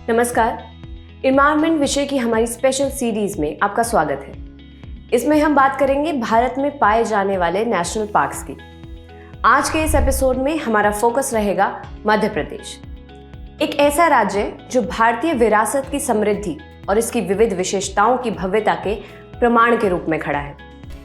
नमस्कार। एनवायरनमेंट विषय की हमारी स्पेशल सीरीज में आपका स्वागत है। इसमें हम बात करेंगे भारत में पाए जाने वाले नेशनल पार्क्स की। आज के इस एपिसोड में हमारा फोकस रहेगा मध्य प्रदेश, एक ऐसा राज्य जो भारतीय विरासत की समृद्धि और इसकी विविध विशेषताओं की भव्यता के प्रमाण के रूप में खड़ा है।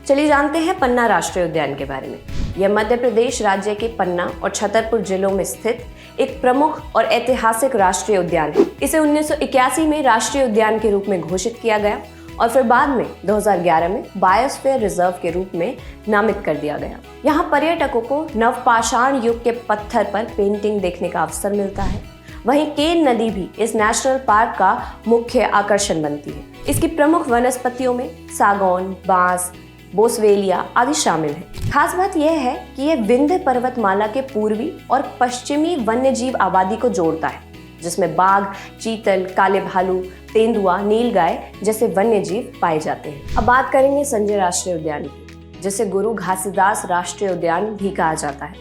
चलिए जानते हैं पन्ना राष्ट्रीय उद्यान के बारे में। यह मध्य प्रदेश राज्य के पन्ना और छतरपुर जिलों में स्थित एक प्रमुख और ऐतिहासिक राष्ट्रीय उद्यान है। इसे 1981 में राष्ट्रीय उद्यान के रूप में घोषित किया गया और फिर बाद में 2011 में बायोस्फीयर रिजर्व के रूप में नामित कर दिया गया। यहाँ पर्यटकों को नवपाषाण युग के पत्थर पर पेंटिंग देखने का अवसर मिलता है। वहीं केन नदी भी इस नेशनल पार्क का मुख्य आकर्षण बनती है। इसकी प्रमुख वनस्पतियों में सागौन, बांस, बोसवेलिया आदि शामिल हैं। खास बात यह है कि यह विंध्य पर्वतमाला के पूर्वी और पश्चिमी वन्यजीव आबादी को जोड़ता है, जिसमें बाघ, चीतल, काले भालू, तेंदुआ, नीलगाय जैसे वन्यजीव पाए जाते हैं। अब बात करेंगे संजय राष्ट्रीय उद्यान की, जिसे गुरु घासीदास राष्ट्रीय उद्यान भी कहा जाता है।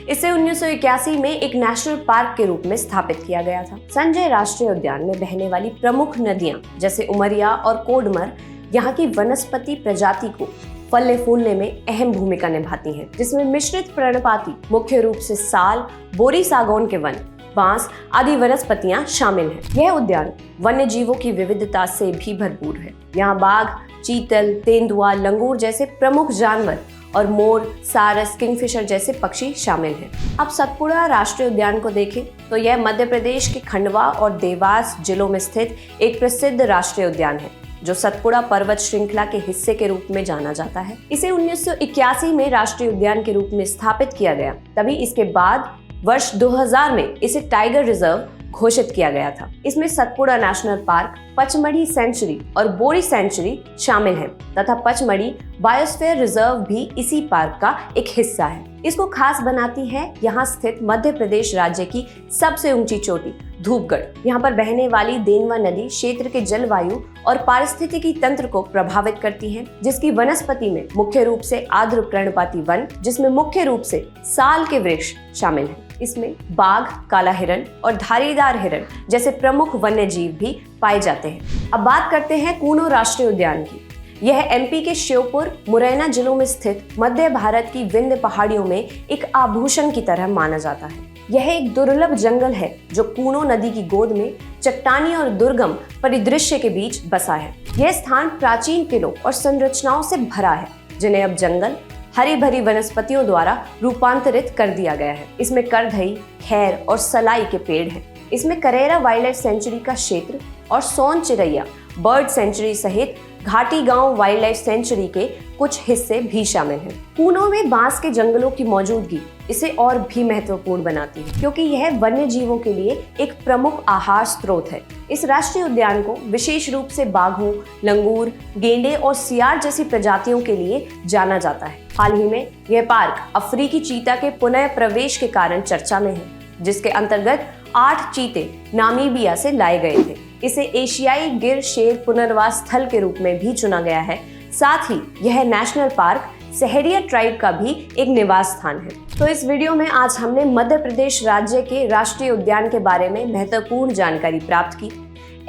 इसे 1981 में एक नेशनल पार्क के रूप में स्थापित किया गया था। संजय राष्ट्रीय उद्यान में बहने वाली प्रमुख नदियां जैसे उमरिया और कोडमर यहाँ की वनस्पति प्रजाति को फलने फूलने में अहम भूमिका निभाती हैं, जिसमें मिश्रित पर्णपाती मुख्य रूप से साल, बोरी सागौन के वन, बांस आदि वनस्पतियां शामिल हैं। यह उद्यान वन्य जीवों की विविधता से भी भरपूर है। यहाँ बाघ, चीतल, तेंदुआ, लंगूर जैसे प्रमुख जानवर और मोर, सारस, किंगफिशर जैसे पक्षी शामिल हैं। अब सतपुड़ा राष्ट्रीय उद्यान को देखें तो यह मध्य प्रदेश के खंडवा और देवास जिलों में स्थित एक प्रसिद्ध राष्ट्रीय उद्यान है, जो सतपुड़ा पर्वत श्रृंखला के हिस्से के रूप में जाना जाता है। इसे 1981 में राष्ट्रीय उद्यान के रूप में स्थापित किया गया। तभी इसके बाद वर्ष 2000 में इसे टाइगर रिजर्व घोषित किया गया था। इसमें Satpura national park, Pachmarhi sanctuary और बोरी सेंचुरी शामिल हैं तथा पचमढ़ी बायोस्फीयर रिजर्व भी इसी पार्क का एक हिस्सा है। इसको खास बनाती है यहाँ स्थित मध्य प्रदेश राज्य की सबसे ऊंची चोटी धूपगढ़। यहाँ पर बहने वाली देनवा नदी क्षेत्र के जलवायु और पारिस्थितिकी तंत्र को प्रभावित करती है, जिसकी वनस्पति में मुख्य रूप से आर्द्र पर्णपाती वन, जिसमें मुख्य रूप से साल के वृक्ष शामिल हैं। इसमें बाघ, काला हिरण और धारीदार हिरण जैसे प्रमुख वन्य जीव भी पाए जाते हैं। अब बात करते हैं कूनो राष्ट्रीय उद्यान की। यह एमपी के श्योपुर, मुरैना जिलों में स्थित मध्य भारत की विंध्य पहाड़ियों में एक आभूषण की तरह माना जाता है। यह एक दुर्लभ जंगल है जो कूनो नदी की गोद में चट्टानी और दुर्गम परिदृश्य के बीच बसा है। यह स्थान प्राचीन किलों और संरचनाओं से भरा है, जिन्हें अब जंगल हरी भरी वनस्पतियों द्वारा रूपांतरित कर दिया गया है। इसमें करधई, खैर और सलाई के पेड़ हैं। इसमें करेरा वाइल्ड लाइफ सेंचुरी का क्षेत्र और सोन चिरैया बर्ड सेंचुरी सहित घाटी गांव वाइल्ड लाइफ सेंचुरी के कुछ हिस्से भी शामिल हैं। कूनो में बांस के जंगलों की मौजूदगी इसे और भी महत्वपूर्ण बनाती है, क्योंकि यह वन्य जीवों के लिए एक प्रमुख आहार स्रोत है। इस राष्ट्रीय उद्यान को विशेष रूप से बाघों, लंगूर, गेंडे और सियार जैसी प्रजातियों के लिए जाना जाता है। हाल ही में यह पार्क अफ्रीकी चीता के पुनः प्रवेश के कारण चर्चा में है, जिसके अंतर्गत 8 चीते नामीबिया से लाए गए थे। इसे एशियाई गिर शेर पुनर्वास स्थल के रूप में भी चुना गया है। साथ ही यह नेशनल पार्क सहरिया ट्राइब का भी एक निवास स्थान है। तो इस वीडियो में आज हमने मध्य प्रदेश राज्य के राष्ट्रीय उद्यान के बारे में महत्वपूर्ण जानकारी प्राप्त की।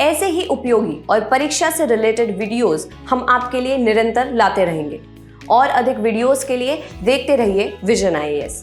ऐसे ही उपयोगी और परीक्षा से रिलेटेड वीडियोस हम आपके लिए निरंतर लाते रहेंगे और अधिक वीडियोस के लिए देखते रहिए विजन IAS।